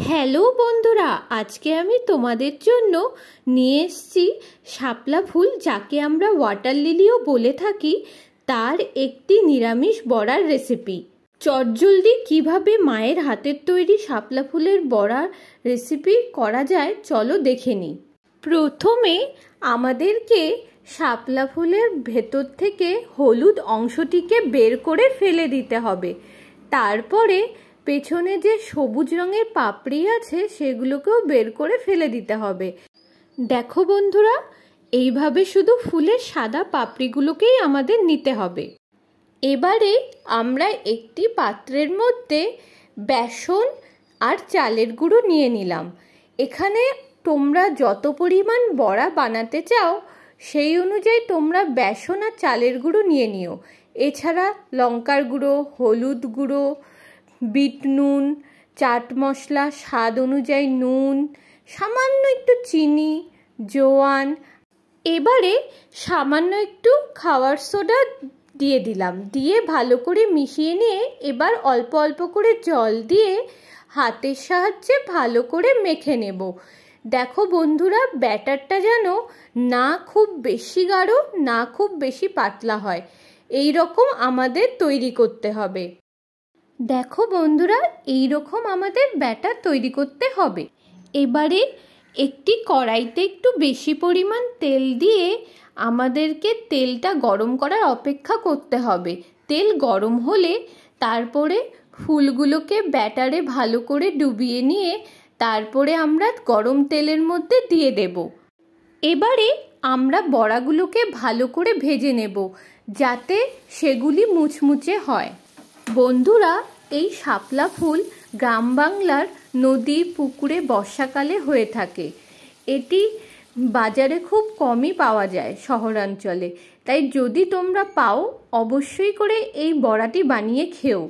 Hello বন্ধুরা, আজকে আমি তোমাদের জন্য নিয়ে এসেছি শাপলা ফুল, যাকে আমরা ওয়াটার লিলিও বলে থাকি, তার একটি নিরামিষ বড়ার রেসিপি। চটজলদি কিভাবে মায়ের হাতের তৈরি শাপলা ফুলের বড়ার রেসিপি করা যায় চলো দেখে নিই। প্রথমে আমাদেরকে শাপলা ফুলের ভেতর থেকে হলুদ অংশটিকে বের করে ফেলে দিতে হবে। তারপরে পেছনে যে সবুজ রঙের পাপড়ি আছে সেগুলোকেও বের করে ফেলে দিতে হবে। দেখো বন্ধুরা, এইভাবে শুধু ফুলের সাদা পাপড়িগুলোকেই আমাদের নিতে হবে। এবারে আমরা একটি পাত্রের মধ্যে বেসন আর চালের গুঁড়ো নিয়ে নিলাম। এখানে তোমরা যত পরিমাণ বড়া বানাতে চাও সেই অনুযায়ী তোমরা বেসন আর চালের গুঁড়ো নিয়ে নিও। এছাড়া লঙ্কার গুঁড়ো, হলুদ গুঁড়ো, বিট নুন, চাট মশলা, স্বাদ অনুযায়ী নুন, সামান্য একটু চিনি, জোয়ান, এবারে সামান্য একটু খাওয়ার সোডা দিয়ে দিলাম। দিয়ে ভালো করে মিশিয়ে নিয়ে এবার অল্প অল্প করে জল দিয়ে হাতের সাহায্যে ভালো করে মেখে নেব। দেখো বন্ধুরা, ব্যাটারটা যেন না খুব বেশি গাঢ় না খুব বেশি পাতলা হয়, এই রকম আমাদের তৈরি করতে হবে। দেখো বন্ধুরা, এই রকম আমাদের ব্যাটার তৈরি করতে হবে। এবারে একটি কড়াইতে একটু বেশি পরিমাণ তেল দিয়ে আমাদেরকে তেলটা গরম করার অপেক্ষা করতে হবে। তেল গরম হলে তারপরে ফুলগুলোকে ব্যাটারে ভালো করে ডুবিয়ে নিয়ে তারপরে আমরা গরম তেলের মধ্যে দিয়ে দেব। এবারে আমরা বড়াগুলোকে ভালো করে ভেজে নেব যাতে সেগুলি মুচমুচে হয়। বন্ধুরা, এই শাপলা ফুল গ্রাম বাংলার নদী পুকুরে বর্ষাকালে হয়ে থাকে। এটি বাজারে খুব কমই পাওয়া যায় শহরাঞ্চলে, তাই যদি তোমরা পাও অবশ্যই করে এই বড়াটি বানিয়ে খেও,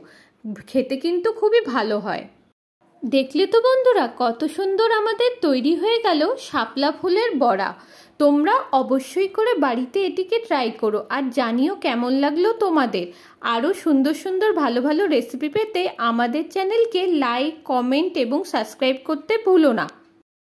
খেতে কিন্তু খুবই ভালো হয়। দেখলে তো বন্ধুরা, কত সুন্দর আমাদের তৈরি হয়ে গেল শাপলা ফুলের বড়া। তোমরা অবশ্যই করে বাড়িতে এটিকে ট্রাই করো আর জানিও কেমন লাগলো তোমাদের। আরও সুন্দর সুন্দর ভালো ভালো রেসিপি পেতে আমাদের চ্যানেলকে লাইক, কমেন্ট এবং সাবস্ক্রাইব করতে ভুলো না।